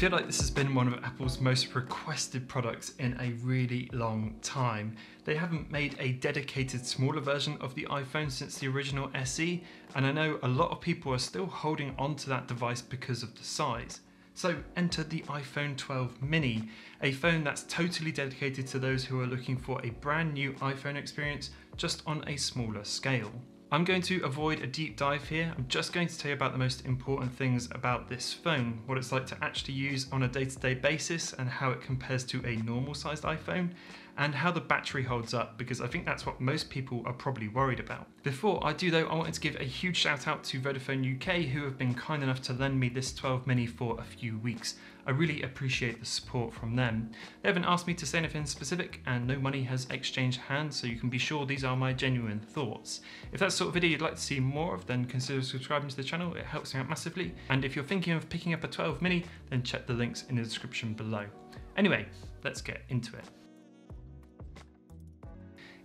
feel like this has been one of Apple's most requested products in a really long time. They haven't made a dedicated smaller version of the iPhone since the original SE, and I know a lot of people are still holding on to that device because of the size. So enter the iPhone 12 mini, a phone that's totally dedicated to those who are looking for a brand new iPhone experience just on a smaller scale. I'm going to avoid a deep dive here. I'm just going to tell you about the most important things about this phone, what it's like to actually use on a day-to-day basis and how it compares to a normal sized iPhone, and how the battery holds up, because I think that's what most people are probably worried about. Before I do though, I wanted to give a huge shout out to Vodafone UK, who have been kind enough to lend me this 12 mini for a few weeks. I really appreciate the support from them. They haven't asked me to say anything specific, and no money has exchanged hands, so you can be sure these are my genuine thoughts. If that's the sort of video you'd like to see more of, then consider subscribing to the channel, it helps me out massively. And if you're thinking of picking up a 12 mini, then check the links in the description below. Anyway, let's get into it.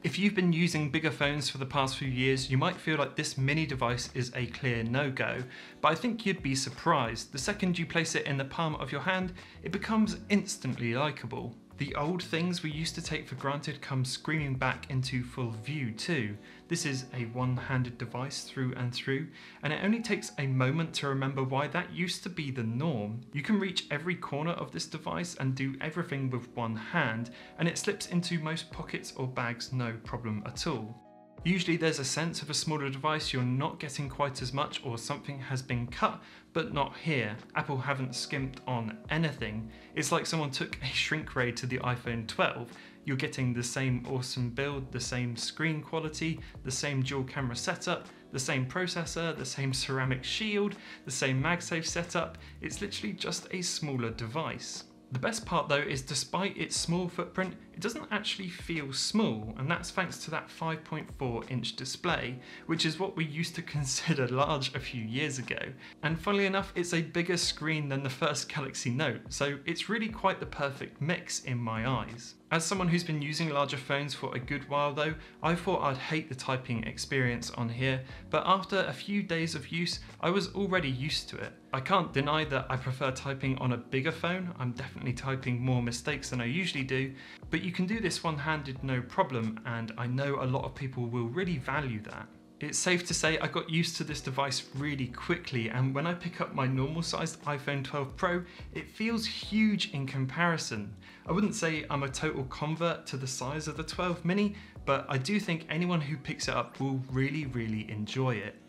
If you've been using bigger phones for the past few years, you might feel like this mini device is a clear no-go, but I think you'd be surprised. The second you place it in the palm of your hand, it becomes instantly likeable. The old things we used to take for granted come screaming back into full view too. This is a one-handed device through and through, and it only takes a moment to remember why that used to be the norm. You can reach every corner of this device and do everything with one hand, and it slips into most pockets or bags no problem at all. Usually there's a sense of a smaller device you're not getting quite as much, or something has been cut, but not here. Apple haven't skimped on anything. It's like someone took a shrink ray to the iPhone 12. You're getting the same awesome build, the same screen quality, the same dual camera setup, the same processor, the same ceramic shield, the same MagSafe setup. It's literally just a smaller device. The best part though is, despite its small footprint, it doesn't actually feel small, and that's thanks to that 5.4 inch display, which is what we used to consider large a few years ago. And funnily enough, it's a bigger screen than the first Galaxy Note, so it's really quite the perfect mix in my eyes. As someone who's been using larger phones for a good while though, I thought I'd hate the typing experience on here, but after a few days of use, I was already used to it. I can't deny that I prefer typing on a bigger phone. I'm definitely typing more mistakes than I usually do, but you can do this one-handed no problem, and I know a lot of people will really value that. It's safe to say I got used to this device really quickly, and when I pick up my normal sized iPhone 12 Pro, it feels huge in comparison. I wouldn't say I'm a total convert to the size of the 12 mini, but I do think anyone who picks it up will really enjoy it.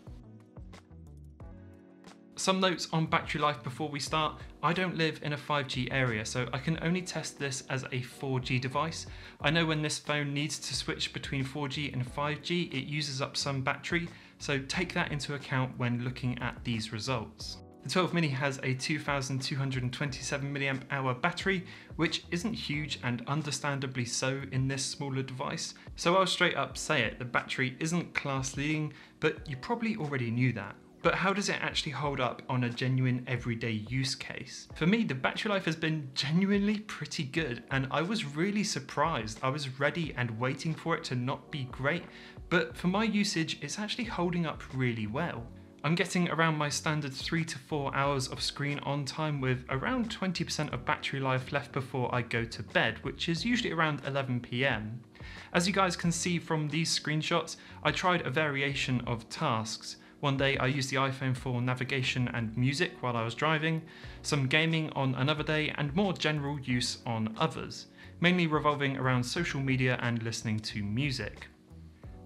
Some notes on battery life before we start. I don't live in a 5G area, so I can only test this as a 4G device. I know when this phone needs to switch between 4G and 5G, it uses up some battery, so take that into account when looking at these results. The 12 mini has a 2227 mAh battery, which isn't huge, and understandably so in this smaller device. So I'll straight up say it, the battery isn't class leading, but you probably already knew that. But how does it actually hold up on a genuine everyday use case? For me, the battery life has been genuinely pretty good, and I was really surprised. I was ready and waiting for it to not be great, but for my usage, it's actually holding up really well. I'm getting around my standard 3 to 4 hours of screen on time, with around 20% of battery life left before I go to bed, which is usually around 11 PM. As you guys can see from these screenshots, I tried a variation of tasks. One day I used the iPhone for navigation and music while I was driving, some gaming on another day, and more general use on others, mainly revolving around social media and listening to music.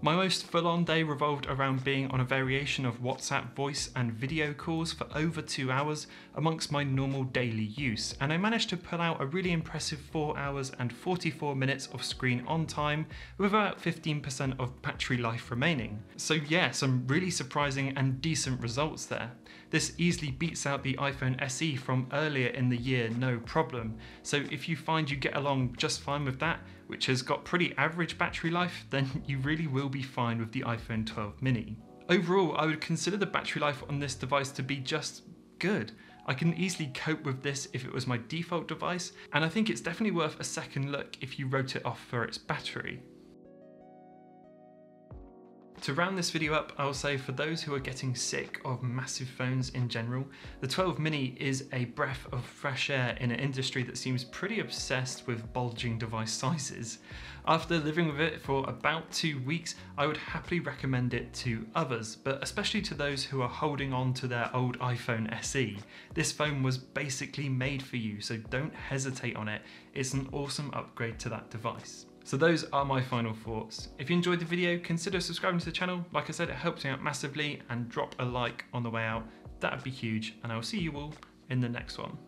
My most full-on day revolved around being on a variation of WhatsApp voice and video calls for over 2 hours amongst my normal daily use, and I managed to pull out a really impressive 4 hours and 44 minutes of screen on time with about 15% of battery life remaining. So yeah, some really surprising and decent results there. This easily beats out the iPhone SE from earlier in the year, no problem. So if you find you get along just fine with that, which has got pretty average battery life, then you really will be fine with the iPhone 12 mini. Overall, I would consider the battery life on this device to be just good. I can easily cope with this if it was my default device, and I think it's definitely worth a second look if you wrote it off for its battery. To round this video up, I'll say for those who are getting sick of massive phones in general, the 12 mini is a breath of fresh air in an industry that seems pretty obsessed with bulging device sizes. After living with it for about 2 weeks, I would happily recommend it to others, but especially to those who are holding on to their old iPhone SE. This phone was basically made for you, so don't hesitate on it. It's an awesome upgrade to that device. So those are my final thoughts. If you enjoyed the video, consider subscribing to the channel. Like I said, it helps me out massively, and drop a like on the way out. That would be huge, and I'll see you all in the next one.